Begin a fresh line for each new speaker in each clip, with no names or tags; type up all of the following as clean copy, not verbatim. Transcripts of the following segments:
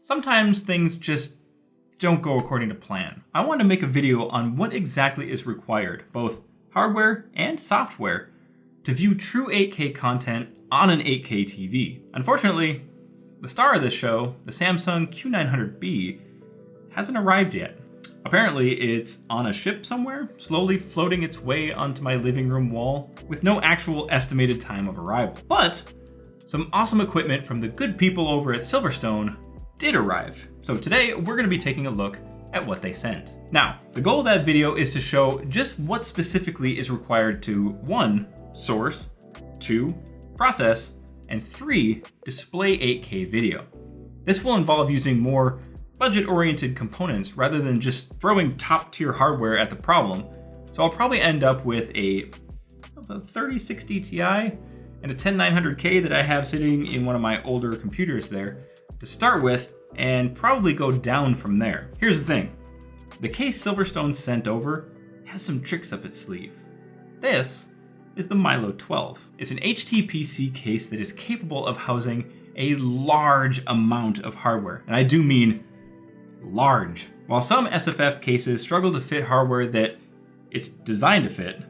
Sometimes things just don't go according to plan. I want to make a video on what exactly is required, both hardware and software, to view true 8K content on an 8K TV. Unfortunately, the star of this show, the Samsung Q900B, hasn't arrived yet. Apparently, it's on a ship somewhere, slowly floating its way onto my living room wall, with no actual estimated time of arrival. But some awesome equipment from the good people over at Silverstone did arrive. So today, we're going to be taking a look at what they sent. Now, the goal of that video is to show just what specifically is required to 1. Source, 2. Process, and 3. Display 8K video. This will involve using more budget-oriented components rather than just throwing top-tier hardware at the problem. So I'll probably end up with a 3060 Ti and a 10900K that I have sitting in one of my older computers there to start with, and probably go down from there. Here's the thing. The case Silverstone sent over has some tricks up its sleeve. This is the Milo 12. It's an HTPC case that is capable of housing a large amount of hardware, and I do mean large. While some SFF cases struggle to fit hardware that it's designed to fit,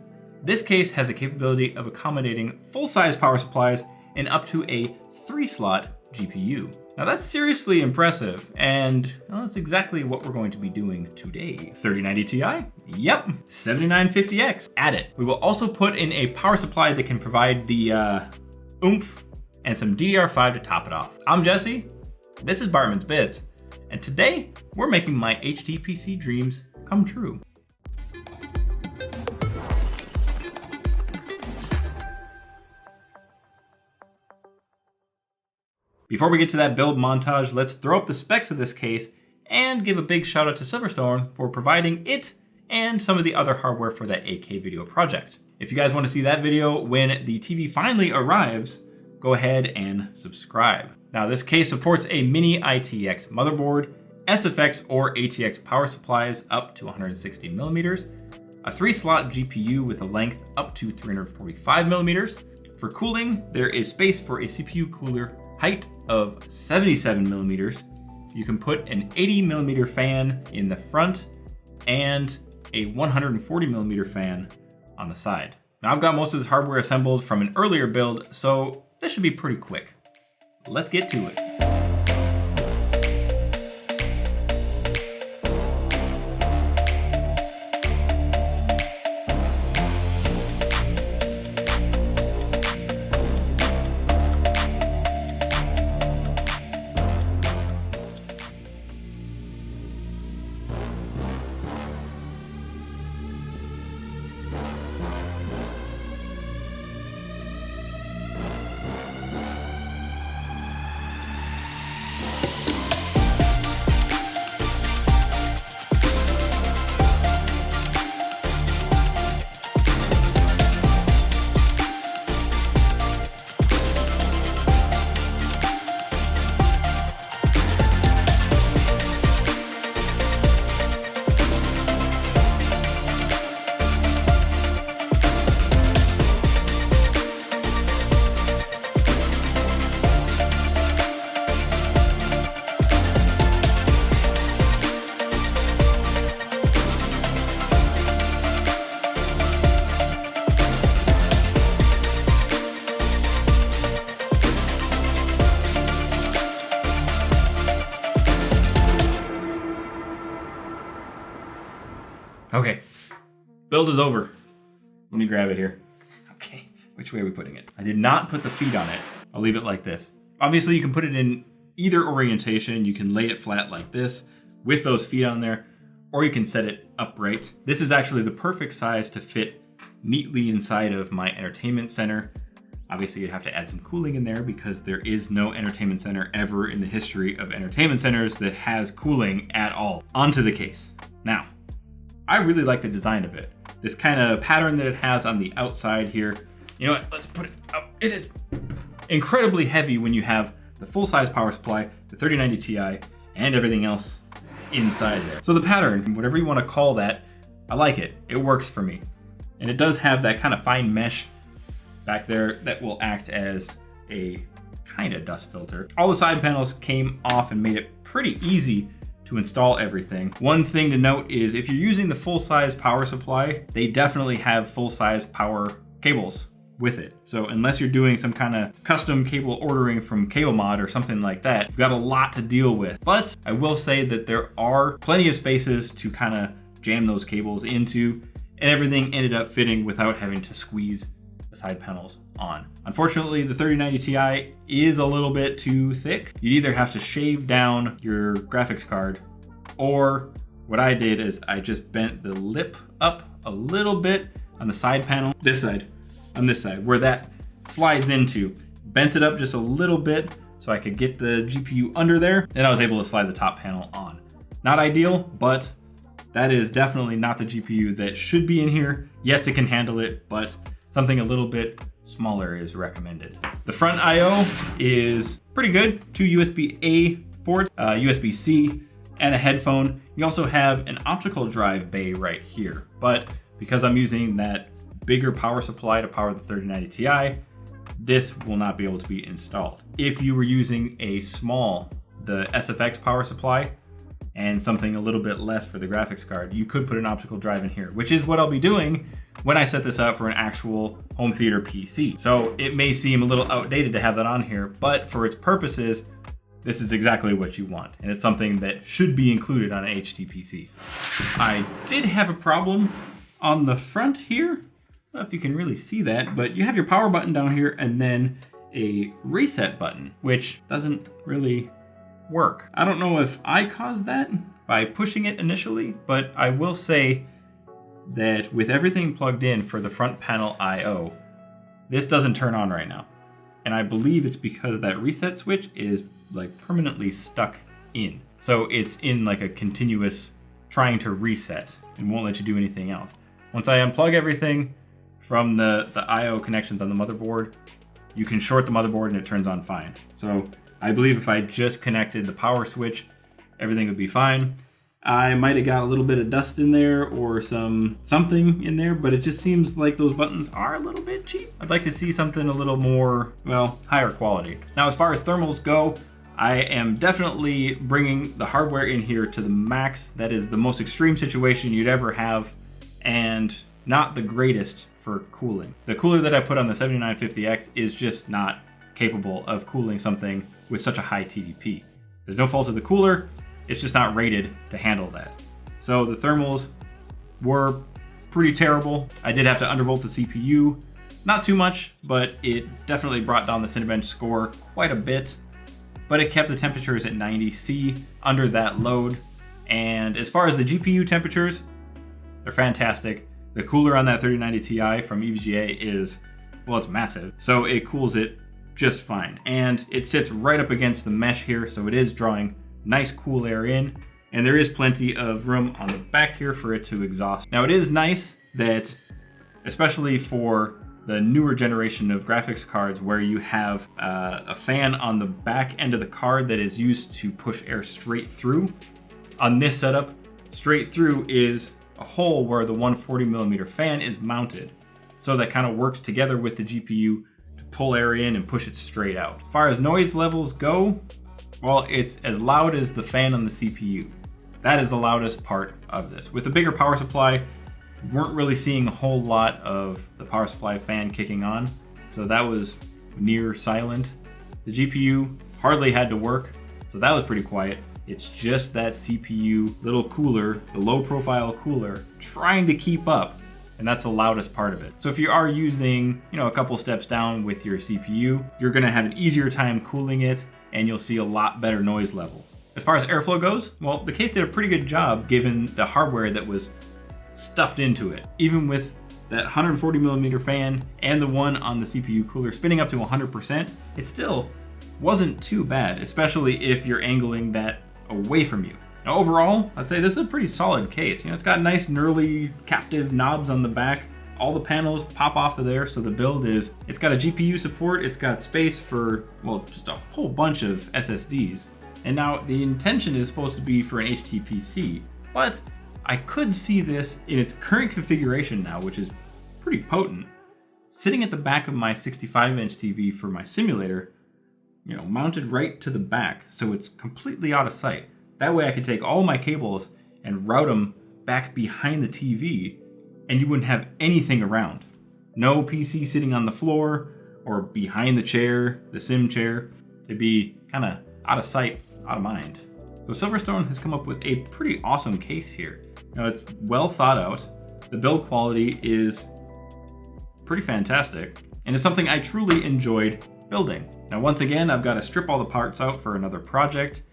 this case has a capability of accommodating full-size power supplies and up to a 3-slot GPU. Now that's seriously impressive, and well, that's exactly what we're going to be doing today. 3090 Ti? Yep. 7950X? Add it. We will also put in a power supply that can provide the oomph and some DDR5 to top it off. I'm Jesse, this is Bartman's Bits, and today we're making my HTPC dreams come true. Before we get to that build montage, let's throw up the specs of this case and give a big shout out to Silverstone for providing it and some of the other hardware for that 8K video project. If you guys want to see that video when the TV finally arrives, go ahead and subscribe. Now this case supports a mini ITX motherboard, SFX or ATX power supplies up to 160 millimeters, a 3-slot GPU with a length up to 345 millimeters. For cooling, there is space for a CPU cooler height of 77 millimeters. You can put an 80 millimeter fan in the front and a 140 millimeter fan on the side. Now I've got most of this hardware assembled from an earlier build, so this should be pretty quick. Let's get to it. Okay, build is over. Let me grab it here. Okay, which way are we putting it? I did not put the feet on it. I'll leave it like this. Obviously you can put it in either orientation. You can lay it flat like this with those feet on there, or you can set it upright. This is actually the perfect size to fit neatly inside of my entertainment center. Obviously you'd have to add some cooling in there because there is no entertainment center ever in the history of entertainment centers that has cooling at all. Onto the case. Now, I really like the design of it. This kind of pattern that it has on the outside here. You know what, let's put it up. It is incredibly heavy when you have the full-size power supply, the 3090 Ti, and everything else inside there. So the pattern, whatever you want to call that, I like it. It works for me. And it does have that kind of fine mesh back there that will act as a kind of dust filter. All the side panels came off and made it pretty easy to install everything. One thing to note is if you're using the full-size power supply, they definitely have full-size power cables with it. So unless you're doing some kind of custom cable ordering from Cable Mod or something like that, you've got a lot to deal with. But I will say that there are plenty of spaces to kind of jam those cables into, and everything ended up fitting without having to squeeze the side panels on. Unfortunately, the 3090 Ti is a little bit too thick. You'd either have to shave down your graphics card, or what I did is I just bent the lip up a little bit on the side panel, on this side, where that slides into. Bent it up just a little bit so I could get the GPU under there, and I was able to slide the top panel on. Not ideal, but that is definitely not the GPU that should be in here. Yes, it can handle it, but something a little bit smaller is recommended. The front I/O is pretty good. 2 USB-A ports, USB-C, and a headphone. You also have an optical drive bay right here, but because I'm using that bigger power supply to power the 3090 Ti, this will not be able to be installed. If you were using the SFX power supply and something a little bit less for the graphics card, you could put an optical drive in here, which is what I'll be doing when I set this up for an actual home theater PC. So it may seem a little outdated to have that on here, but for its purposes, this is exactly what you want. And it's something that should be included on an HTPC. I did have a problem on the front here. I don't know if you can really see that, but you have your power button down here and then a reset button, which doesn't really work. I don't know if I caused that by pushing it initially, but I will say that with everything plugged in for the front panel I/O, this doesn't turn on right now. And I believe it's because that reset switch is like permanently stuck in. So it's in like a continuous trying to reset and won't let you do anything else. Once I unplug everything from the I/O connections on the motherboard, you can short the motherboard and it turns on fine. So I believe if I just connected the power switch, everything would be fine. I might have got a little bit of dust in there or something in there, but it just seems like those buttons are a little bit cheap. I'd like to see something a little more, well, higher quality. Now, as far as thermals go, I am definitely bringing the hardware in here to the max. That is the most extreme situation you'd ever have, and not the greatest for cooling. The cooler that I put on the 7950X is just not capable of cooling something with such a high TDP. There's no fault of the cooler, it's just not rated to handle that. So the thermals were pretty terrible. I did have to undervolt the CPU, not too much, but it definitely brought down the Cinebench score quite a bit, but it kept the temperatures at 90°C under that load. And as far as the GPU temperatures, they're fantastic. The cooler on that 3090 Ti from EVGA is, well, it's massive, so it cools it just fine. And it sits right up against the mesh here, so it is drawing nice cool air in, and there is plenty of room on the back here for it to exhaust. Now, it is nice that, especially for the newer generation of graphics cards where you have a fan on the back end of the card that is used to push air straight through. On this setup, straight through is a hole where the 140mm fan is mounted. So that kind of works together with the GPU to pull air in and push it straight out. As far as noise levels go, well, it's as loud as the fan on the CPU. That is the loudest part of this. With a bigger power supply, we weren't really seeing a whole lot of the power supply fan kicking on, so that was near silent. The GPU hardly had to work, so that was pretty quiet. It's just that CPU little cooler, the low profile cooler, trying to keep up, and that's the loudest part of it. So if you are using, a couple steps down with your CPU, you're gonna have an easier time cooling it, and you'll see a lot better noise levels. As far as airflow goes, well, the case did a pretty good job given the hardware that was stuffed into it. Even with that 140mm fan and the one on the CPU cooler spinning up to 100%, it still wasn't too bad, especially if you're angling that away from you. Now overall, I'd say this is a pretty solid case. It's got nice knurly captive knobs on the back. All the panels pop off of there, so the build is, it's got a GPU support, it's got space for, well, just a whole bunch of SSDs. And now the intention is supposed to be for an HTPC, but I could see this in its current configuration now, which is pretty potent, sitting at the back of my 65-inch TV for my simulator mounted right to the back, so it's completely out of sight. That way I could take all my cables and route them back behind the TV, and you wouldn't have anything around. No PC sitting on the floor or behind the chair, the sim chair. It'd be kind of out of sight, out of mind. So Silverstone has come up with a pretty awesome case here. It's well thought out. The build quality is pretty fantastic, and it's something I truly enjoyed building. Now, once again, I've got to strip all the parts out for another project,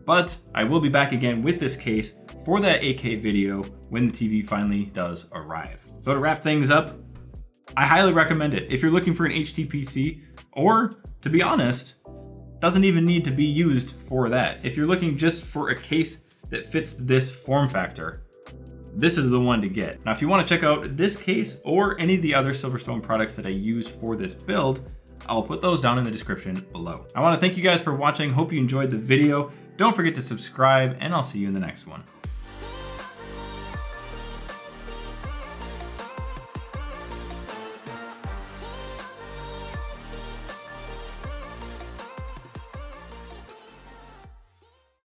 but I will be back again with this case for that 8K video when the TV finally does arrive. So to wrap things up, I highly recommend it. If you're looking for an HTPC, or to be honest, doesn't even need to be used for that. If you're looking just for a case that fits this form factor, this is the one to get. Now, if you want to check out this case or any of the other Silverstone products that I use for this build, I'll put those down in the description below. I want to thank you guys for watching. Hope you enjoyed the video. Don't forget to subscribe, and I'll see you in the next one.